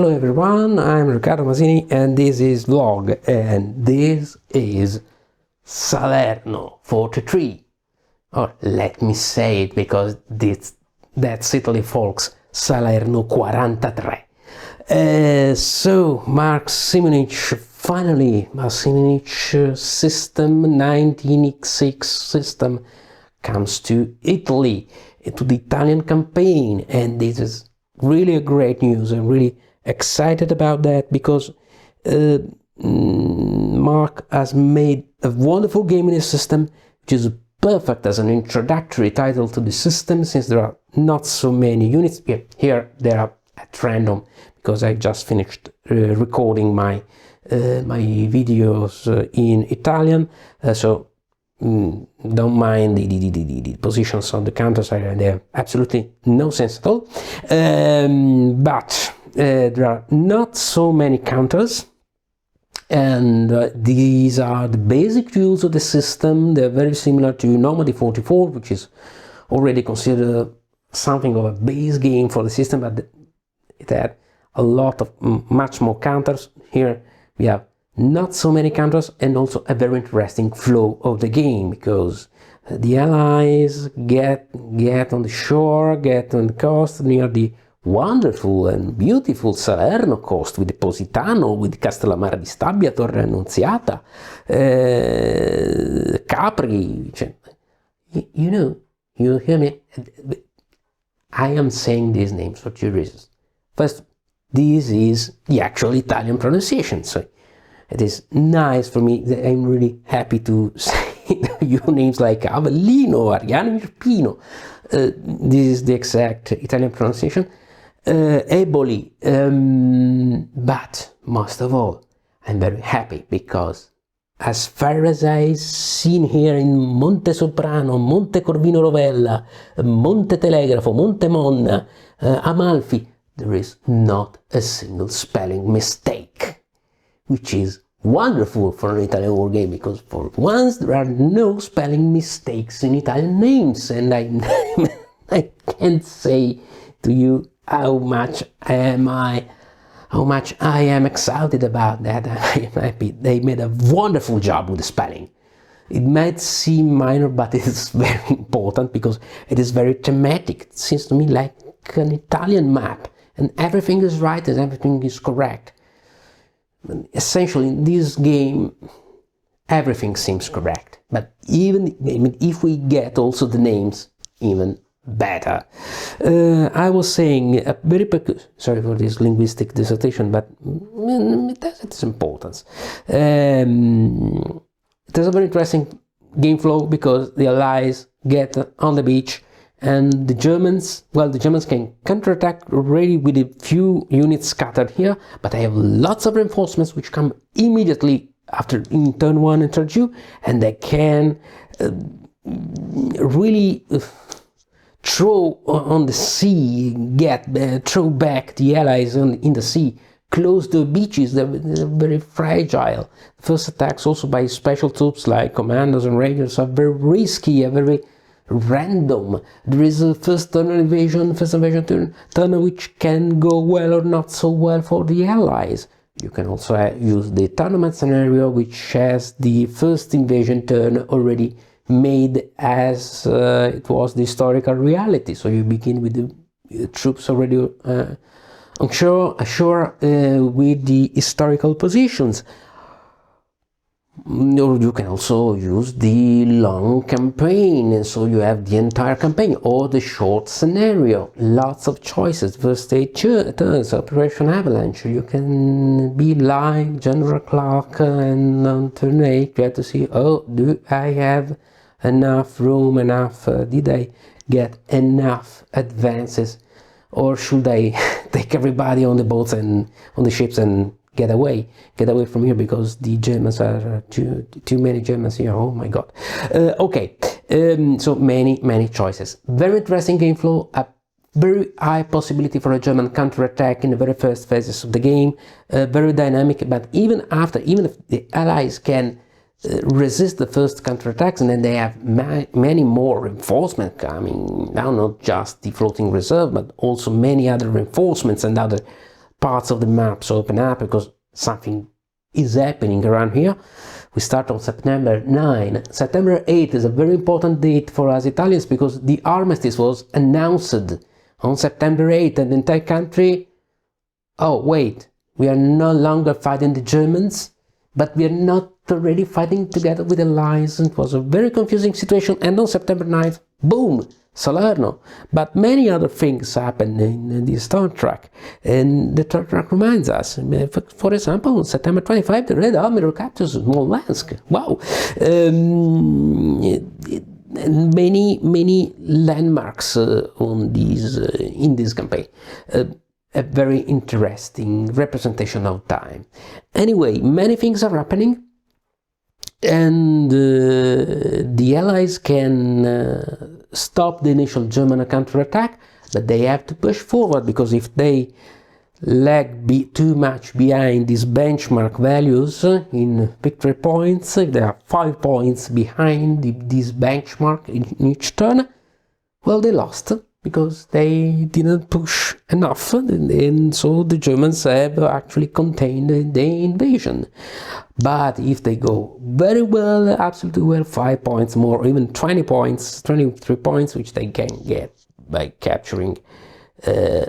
Hello everyone, I'm Riccardo Masini and this is Vlog, and this is Salerno 43. Or let me say it because that's Italy, folks, Salerno 43. So Mark Simonitch, finally, Mark Simonitch system 19x6 system comes to Italy, to the Italian campaign, and this is really a great news. I'm really excited about that because Mark has made a wonderful game in his system, which is perfect as an introductory title to the system, since there are not so many units. Here they are at random because I just finished recording my videos in Italian, so don't mind the positions on the counters. They have absolutely no sense at all, but there are not so many counters, and these are the basic rules of the system. They're very similar to Normandy 44, which is already considered something of a base game for the system, but it had a lot of much more counters. Here we have not so many counters, and also a very interesting flow of the game, because the allies get on the shore, get on the coast near the wonderful and beautiful Salerno coast, with the Positano, with Castellammare di Stabia, Torre Annunziata, Capri. You know, you hear me? I am saying these names for two reasons. First, this is the actual Italian pronunciation, so it is nice for me. I'm really happy to say your names like Avellino, Ariano, Irpino. This is the exact Italian pronunciation. Eboli. But most of all, I'm very happy because as far as I've seen here in Monte Soprano, Monte Corvino Rovella, Monte Telegrafo, Monte Monna, Amalfi, there is not a single spelling mistake, which is wonderful for an Italian war game, because for once there are no spelling mistakes in Italian names, and I can't say to you how much I am excited about that. I am happy. They made a wonderful job with the spelling. It might seem minor, but it is very important because it is very thematic. It seems to me like an Italian map, and everything is right and everything is correct. Essentially, in this game, everything seems correct, but even if we get also the names, even better. I was saying a very sorry for this linguistic dissertation, but it has its importance. It has a very interesting game flow because the Allies get on the beach, and the Germans can counterattack already with a few units scattered here, but they have lots of reinforcements which come immediately after in turn 1 and turn 2, and they can really throw on the sea, throw back the Allies in the sea, close the beaches. They're very fragile. First attacks also by special troops like commandos and rangers are very risky and very random. There is a first invasion turn which can go well or not so well for the Allies. You can also use the tournament scenario, which has the first invasion turn already made as it was the historical reality. So you begin with the troops already ashore with the historical positions. Or you can also use the long campaign, and so you have the entire campaign, or the short scenario. Lots of choices. First 8 turns, Operation Avalanche. You can be like General Clark, and on turn 8 you have to see, oh, do I have enough room, did I get enough advances, or should I take everybody on the boats and on the ships and get away from here, because the Germans are too many Germans here. Oh my god. Okay, so many choices. Very interesting game flow, a very high possibility for a German counterattack in the very first phases of the game, very dynamic. But even if the Allies can resist the first counterattacks, and then they have many more reinforcements coming now, not just the floating reserve, but also many other reinforcements and other parts of the maps open up because something is happening around here. We start on September 9. September 8 is a very important date for us Italians because the armistice was announced on September 8 and the entire country, oh wait, we are no longer fighting the Germans, but we are not already fighting together with the allies. It was a very confusing situation, and on September 9th, boom, Salerno. But many other things happened in the Star Trek, and the Star Trek reminds us. For example, on September 25, the Red Army recaptures Smolensk. Wow! And many landmarks on these in this campaign. A very interesting representation of time. Anyway, many things are happening, and the Allies can stop the initial German counterattack, but they have to push forward, because if they lag too much behind these benchmark values in victory points, if they are 5 points behind this benchmark in each turn, well, they lost, because they didn't push enough, and so the Germans have actually contained the invasion. But if they go very well, absolutely well, 5 points more, even 20 points, 23 points, which they can get by capturing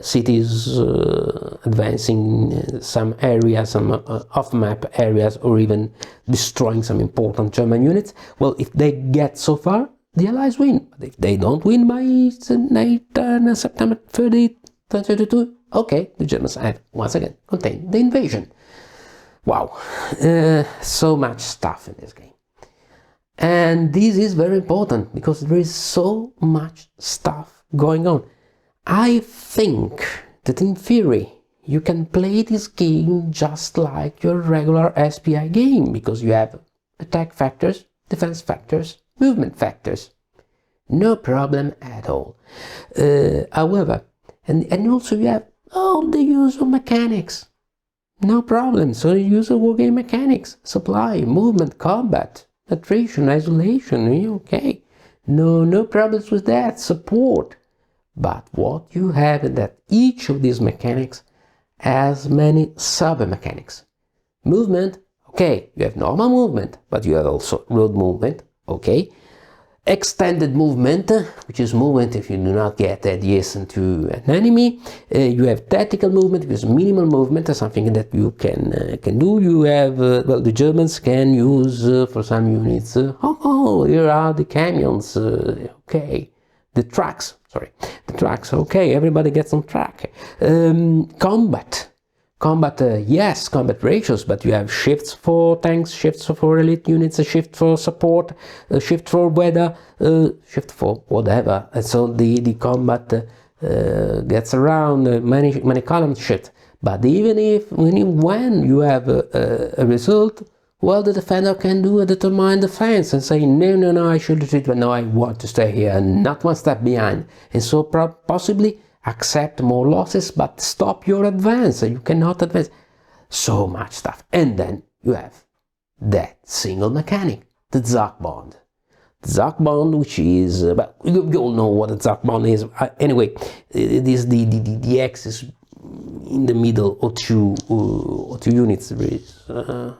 cities, advancing some areas, some off-map areas, or even destroying some important German units, well, if they get so far, the Allies win. But if they don't win by September 30, 32, okay, the Germans have once again contained the invasion. Wow, so much stuff in this game. And this is very important, because there is so much stuff going on. I think that in theory, you can play this game just like your regular SPI game, because you have attack factors, defense factors, movement factors. No problem at all. However, and also you have all the use of mechanics. No problem. So you use of wargame mechanics, supply, movement, combat, attrition, isolation, okay. No problems with that, support. But what you have is that each of these mechanics has many sub-mechanics. Movement, okay, you have normal movement, but you have also road movement, okay. Extended movement, which is movement if you do not get adjacent to an enemy. You have tactical movement, which is minimal movement, something that you can do. You have, well, the Germans can use for some units, here are the camions, okay. The trucks, okay, everybody gets on track. Combat, yes, combat ratios, but you have shifts for tanks, shifts for elite units, a shift for support, a shift for weather, shift for whatever. And so the combat gets around, many column shift. But even when you have a result, well, the defender can do a determined defense and say, no, I should retreat, but no, I want to stay here, not one step behind. And so possibly accept more losses, but stop your advance. You cannot advance. So much stuff. And then you have that single mechanic, the ZOC-bond. The ZOC-bond, which is, but you all know what the ZOC-bond is. Anyway, it is the axis in the middle of two units. There is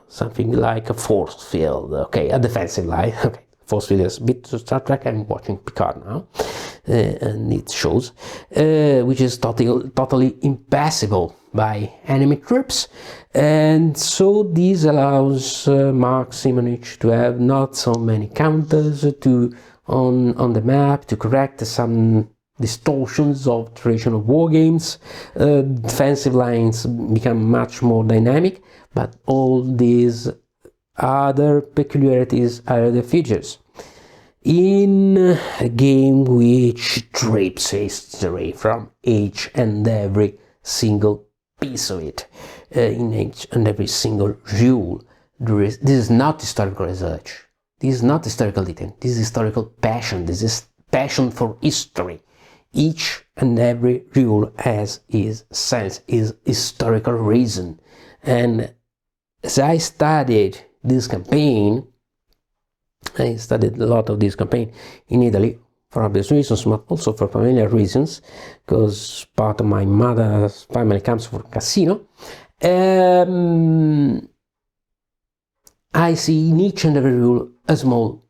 something like a force field, okay, a defensive line, okay. Force field is a bit to Star Trek. I'm watching Picard now, and it shows, which is totally impassable by enemy troops, and so this allows Mark Simonitch to have not so many counters on the map to correct some distortions of traditional war games. Defensive lines become much more dynamic, but all these other peculiarities are the features. In a game which drapes history from each and every single piece of it, in each and every single rule, this is not historical research, this is not historical detail, this is historical passion, this is passion for history. Each and every rule has its sense, its historical reason. And as I studied this campaign, I studied a lot of this campaign in Italy for obvious reasons, but also for familiar reasons, because part of my mother's family comes from casino. I see in each and every rule a small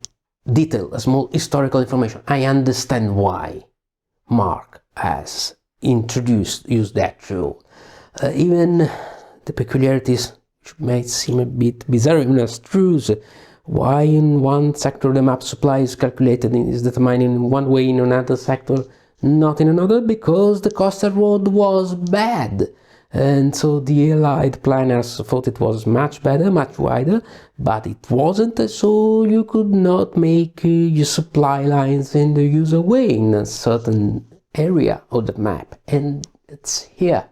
detail, a small historical information. I understand why Mark has used that rule. Even the peculiarities, which may seem a bit bizarre, even abstruse, why in one sector the map supply is calculated, is determined in one way, in another sector not in another, because the coastal road was bad. And so the Allied planners thought it was much better, much wider, but it wasn't, so you could not make your supply lines in the usual way in a certain area of the map, and it's here.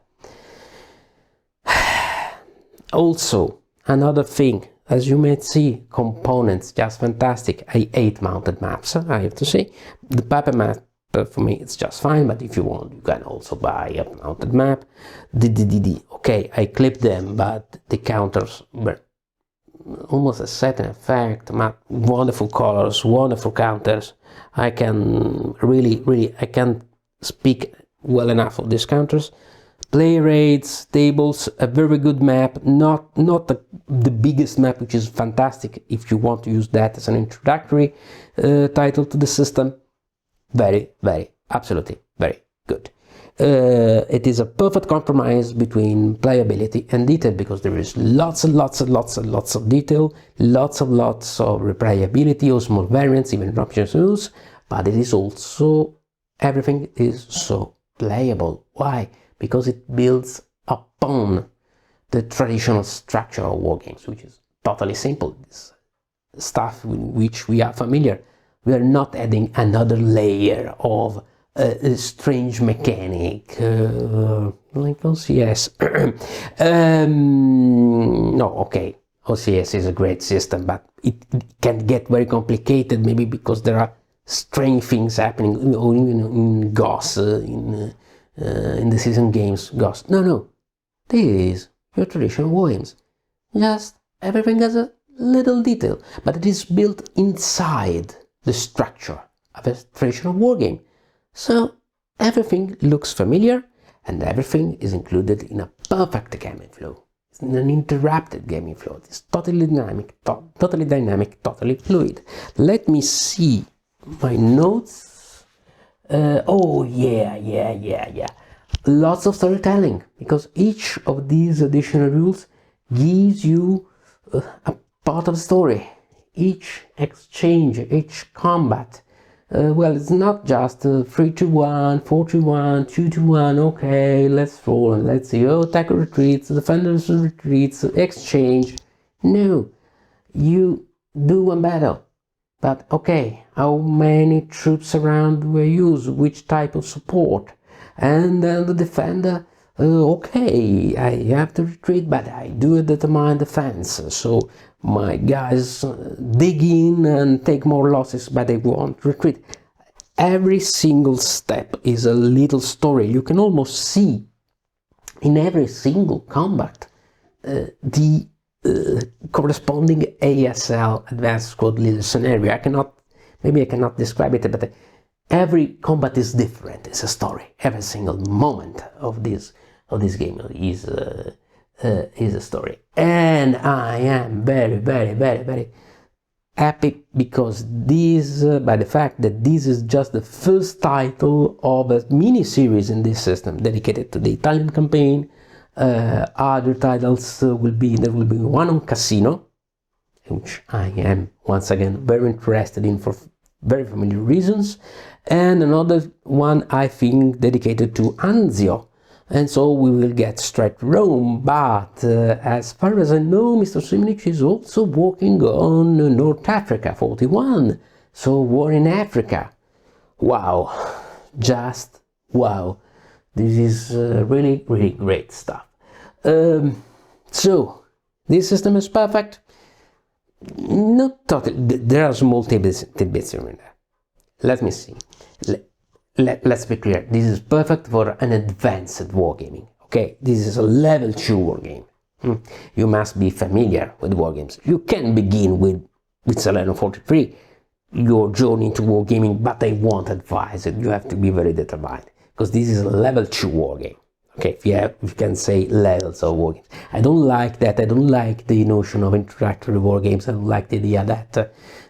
Also, another thing, as you may see, components, just fantastic. I hate mounted maps, I have to say. The paper map, for me, it's just fine, but if you want, you can also buy a mounted map. Okay, I clipped them, but the counters were almost a setting effect, wonderful colors, wonderful counters. I can I can't speak well enough of these counters. Play rates, tables, a very good map, not the biggest map, which is fantastic if you want to use that as an introductory title to the system. Very, absolutely very good. It is a perfect compromise between playability and detail, because there is lots of detail, lots of replayability, or small variants, even options rules, but it is also, everything is so playable. Why? Because it builds upon the traditional structure of wargames, which is totally simple. This stuff with which we are familiar. We are not adding another layer of a strange mechanic, like OCS. No, okay, OCS is a great system, but it can get very complicated, maybe because there are strange things happening, or even in GOS, in the season games, GOS. No, this is your traditional wargames. Just everything has a little detail, but it is built inside the structure of a traditional wargame. So everything looks familiar, and everything is included in a perfect gaming flow. It's an uninterrupted gaming flow. It's totally dynamic, totally fluid. Let me see my notes. Oh yeah. Lots of storytelling, because each of these additional rules gives you a part of the story. Each exchange, each combat, well, it's not just 3-2-1, 4-2-1, 2-2-1, okay, let's roll and let's see, oh, attacker retreats, defenders retreats, exchange. No, you do one battle, but okay, how many troops around were used, which type of support, and then the defender, okay, I have to retreat, but I do determine defense, so my guys dig in and take more losses, but they won't retreat. Every single step is a little story. You can almost see in every single combat the corresponding ASL, Advanced Squad Leader scenario. I cannot describe it, but every combat is different. It's a story. Every single moment of this game is a story, and I am very happy, because this, by the fact that this is just the first title of a mini-series in this system dedicated to the Italian campaign. Other titles there will be one on Casino, which I am once again very interested in for very familiar reasons, and another one I think dedicated to Anzio. And so we will get straight to Rome, but as far as I know, Mr. Simonitch is also working on North Africa 41, so War in Africa. Wow, just wow. This is really great stuff. So, this system is perfect. Not totally, there are small tidbits in there. Let me see. Let's be clear, this is perfect for an advanced wargaming. Okay, this is a level 2 wargame. You must be familiar with wargames. You can begin with Salerno 43, your journey into wargaming, but I won't advise it. You have to be very determined, because this is a level 2 wargame. Okay, if you can say levels of wargames. I don't like that. I don't like the notion of introductory wargames. I don't like the idea that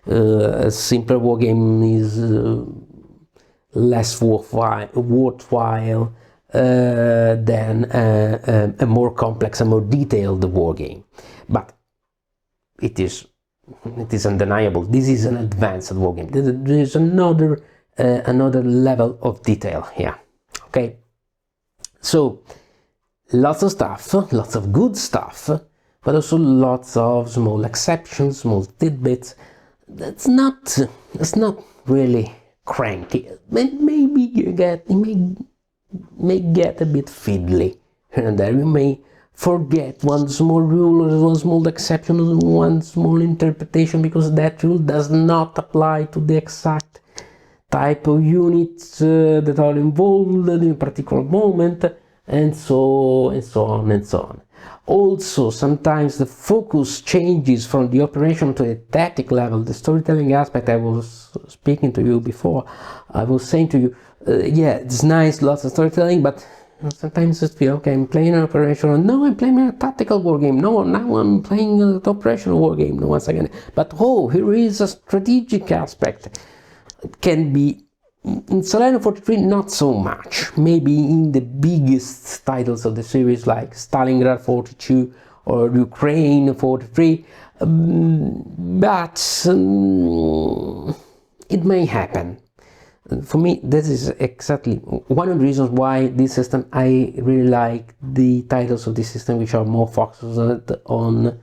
a simpler wargame is less worthwhile than a more complex and more detailed wargame. But it is undeniable. This is an advanced wargame. There is another level of detail here. Okay, so lots of stuff, lots of good stuff, but also lots of small exceptions, small tidbits. It's not really cranky. Maybe it may get a bit fiddly here and there. You may forget one small rule or one small exception or one small interpretation, because that rule does not apply to the exact type of units that are involved in a particular moment, and so on. Also, sometimes the focus changes from the operation to a tactic level. The storytelling aspect, I was speaking to you before, I was saying to you, yeah, it's nice, lots of storytelling, but sometimes it feels, okay, I'm playing an operation, no, I'm playing a tactical wargame, no, now I'm playing an operational wargame, no, once again, but oh, here is a strategic aspect. It can be, in Salerno 43, not so much, maybe in the biggest titles of the series like Stalingrad 42 or Ukraine 43, but it may happen. For me, this is exactly one of the reasons why this system, I really like the titles of this system which are more focused on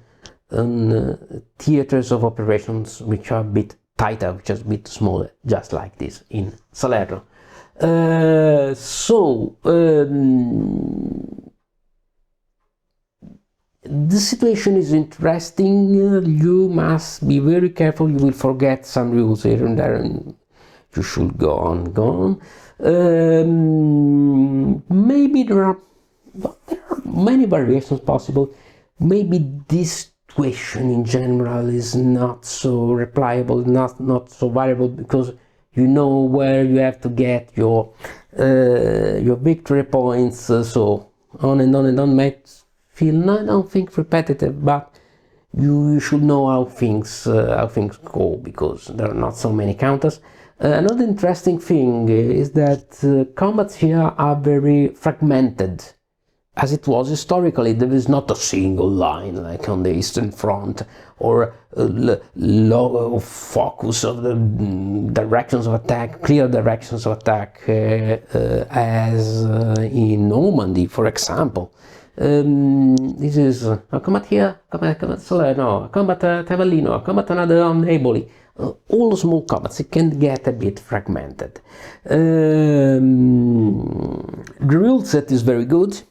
theaters of operations which are a bit tighter, which is a bit smaller, just like this in Salerno. The situation is interesting. You must be very careful. You will forget some rules here and there, and you should go on. Maybe there are many variations possible. Maybe this question in general is not so replicable, not so variable, because you know where you have to get your victory points, so on and on and on. Might feel, I don't think, repetitive, but you should know how things go, because there are not so many counters. Another interesting thing is that combats here are very fragmented, as it was historically. There is not a single line like on the Eastern Front, or focus of the directions of attack, clear directions of attack, as in Normandy, for example. This is a combat here, combat Salerno, a combat at Avellino, a combat another on Eboli. All small combats, it can get a bit fragmented. The rule set is very good.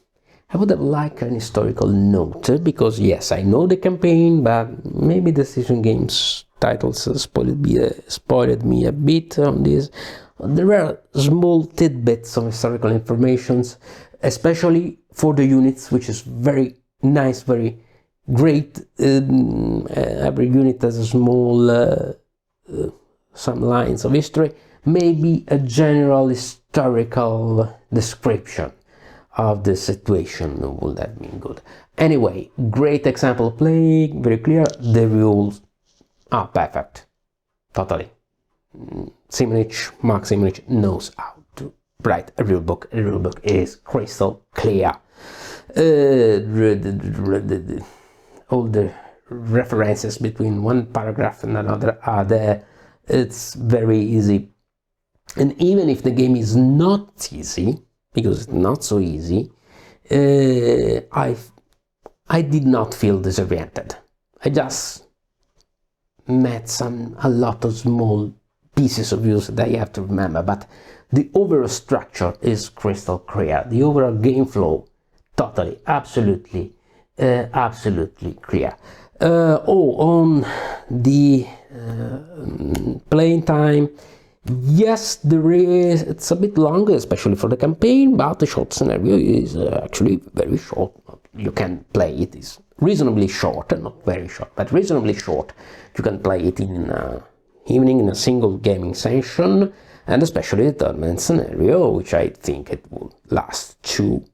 I would have liked an historical note, because yes, I know the campaign, but maybe Decision Games titles spoiled me a bit on this. There are small tidbits of historical informations, especially for the units, which is very nice, very great. Every unit has a small some lines of history, maybe a general historical description of the situation would have been good. Anyway, great example play, very clear. The rules are perfect, totally. Simonitch, Mark Simonitch knows how to write a rule book. A rule book is crystal clear. All the references between one paragraph and another are there. It's very easy, and even if the game is not easy, because it's not so easy, I did not feel disoriented. I just met a lot of small pieces of rules that I have to remember, but the overall structure is crystal clear. The overall game flow, totally, absolutely clear. On the playing time, yes, it's a bit longer, especially for the campaign, but the short scenario is actually very short. You can play it, is reasonably short, not very short, but reasonably short. You can play it in evening in a single gaming session, and especially the tournament scenario, which I think it will last 2,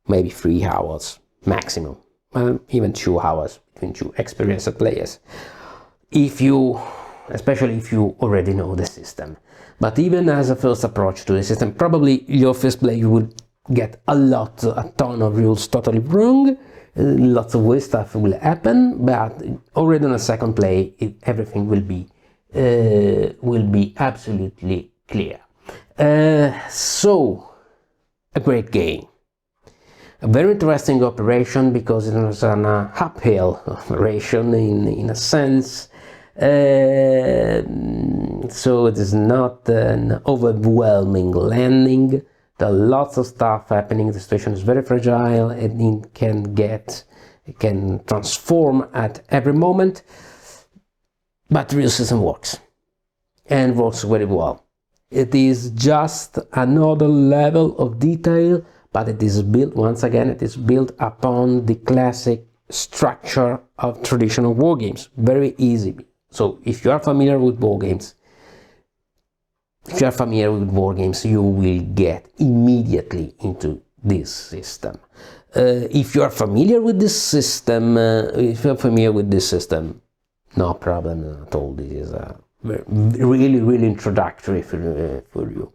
maybe 3 hours maximum, even 2 hours between 2 experienced players, especially if you already know the system. But even as a first approach to the system, probably your first play you will get a ton of rules totally wrong, lots of weird stuff will happen, but already on a second play everything will be absolutely clear. So a great game, a very interesting operation, because it was an uphill operation in a sense. So it is not an overwhelming landing. There are lots of stuff happening. The situation is very fragile, and it can transform at every moment. But the real system works, and works very well. It is just another level of detail, but it is built, once again, it is built upon the classic structure of traditional war games. Very easy. So if you are familiar with war games, you will get immediately into this system. If you are familiar with this system, no problem at all. This is really introductory for you.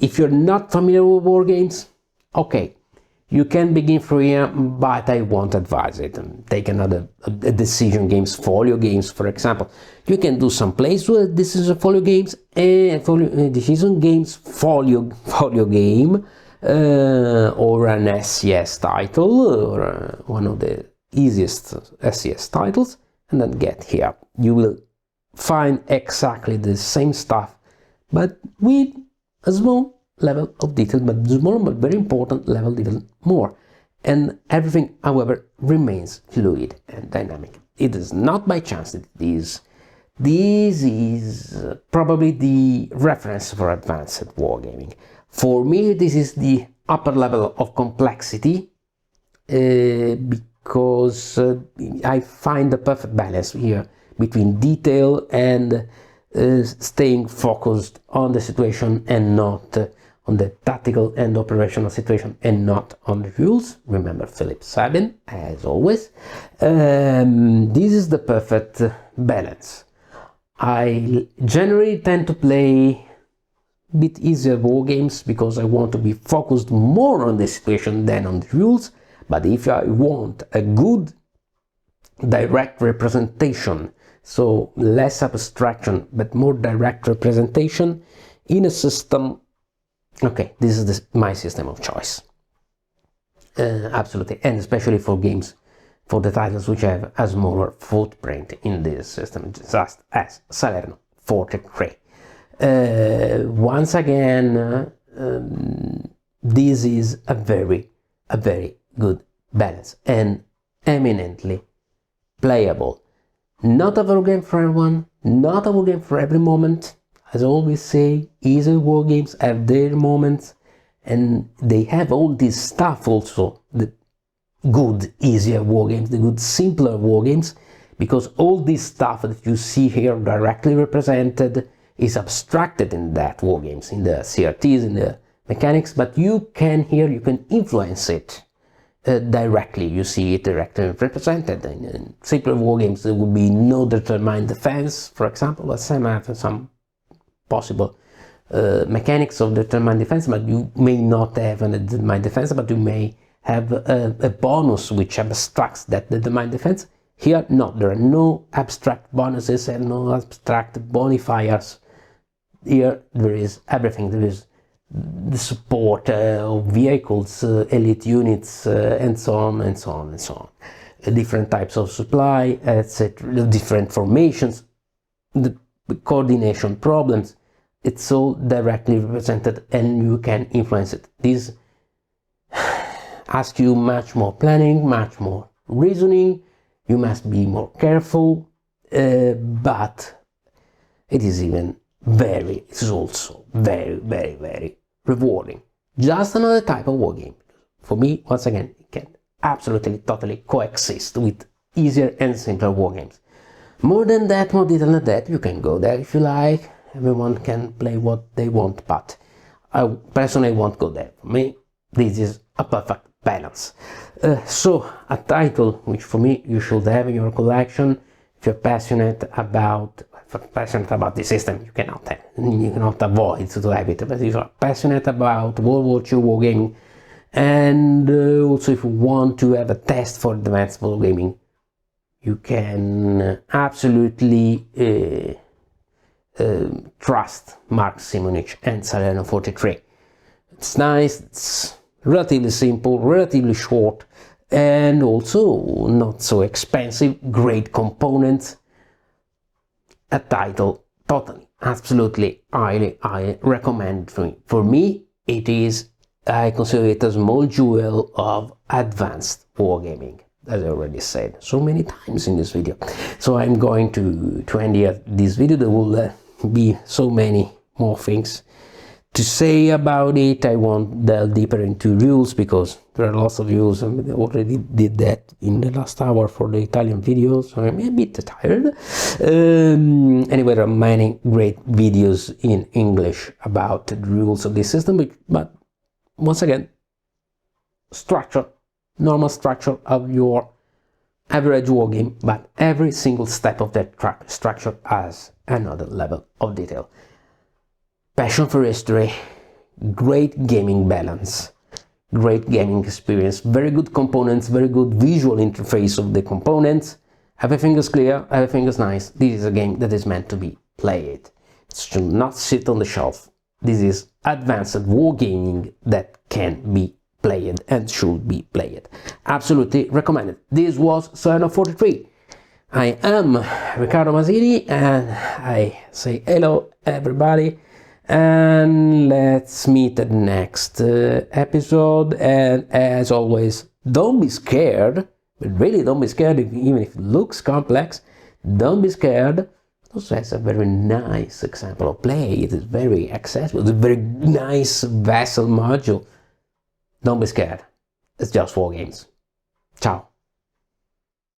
If you're not familiar with war games, okay, you can begin from here, but I won't advise it. Take another decision games, folio games, for example. You can do some plays with decision folio games and decision games folio game, or an SCS title, or one of the easiest SCS titles, and then get here. You will find exactly the same stuff, but with a small level of detail, but small but very important level of detail more. And everything, however, remains fluid and dynamic. It is not by chance that this is probably the reference for advanced wargaming. For me, this is the upper level of complexity, because I find the perfect balance here between detail and staying focused on the situation, and not on the tactical and operational situation, and not on the rules. Remember Philip Sabin, as always. This is the perfect balance. I generally tend to play a bit easier war games because I want to be focused more on the situation than on the rules. But if I want a good direct representation, so less abstraction but more direct representation in a system, okay, this is my system of choice. Absolutely, and especially for games, for the titles which have a smaller footprint in this system, just as Salerno 43. Once again, this is a very good balance and eminently playable. Not a war game for everyone, not a war game for every moment. As I always say, easy war games have their moments, and they have all this stuff also, the good easier war games, the good simpler war games, because all this stuff that you see here directly represented is abstracted in that war games, in the CRTs, in the mechanics, but you can influence it directly. You see it directly represented. In simpler war games there would be no determined defense, for example. Let's say I have some possible mechanics of determined defense, but you may not have a determined defense, but you may have a bonus which abstracts that determined defense. Here, no, there are no abstract bonuses and no abstract bonifiers. Here there is everything. There is the support of vehicles, elite units, and so on and so on and so on. Different types of supply, etc. Different formations, the coordination problems. It's all directly represented, and you can influence it. This asks you much more planning, much more reasoning. You must be more careful, but it is also very rewarding. Just another type of war game. For me, once again, it can absolutely, totally coexist with easier and simpler war games. More than that, more detail than that, you can go there if you like. Everyone can play what they want, but I personally won't go there. For me, this is a perfect balance. So, a title which for me you should have in your collection. If you're passionate about the system, you cannot avoid to have it. But if you're passionate about World War II wargaming, and also if you want to have a test for advanced wargaming, you can absolutely trust Mark Simonitch and Salerno 43. It's nice, it's relatively simple, relatively short, and also not so expensive, great components. A title totally, absolutely, highly recommend for me. It is, I consider it a small jewel of advanced wargaming, as I already said so many times in this video. So I'm going to end here this video. There will be so many more things to say about it. I won't delve deeper into rules because there are lots of rules, and I already did that in the last hour for the Italian video, so I'm a bit tired. Anyway, there are many great videos in English about the rules of this system, but once again, normal structure of your average wargame, but every single step of that structure has another level of detail. Passion for history, great gaming balance, great gaming experience, very good components, very good visual interface of the components. Everything is clear, everything is nice. This is a game that is meant to be played. It should not sit on the shelf. This is advanced wargaming that can be played and should be played. Absolutely recommended. This was Salerno 43. I am Riccardo Masini and I say hello everybody, and let's meet at the next episode. And as always, don't be scared, but really don't be scared, even if it looks complex. Don't be scared. Also has a very nice example of play. It is very accessible. It's a very nice Vassal module. Don't be scared. It's just 4 games. Ciao.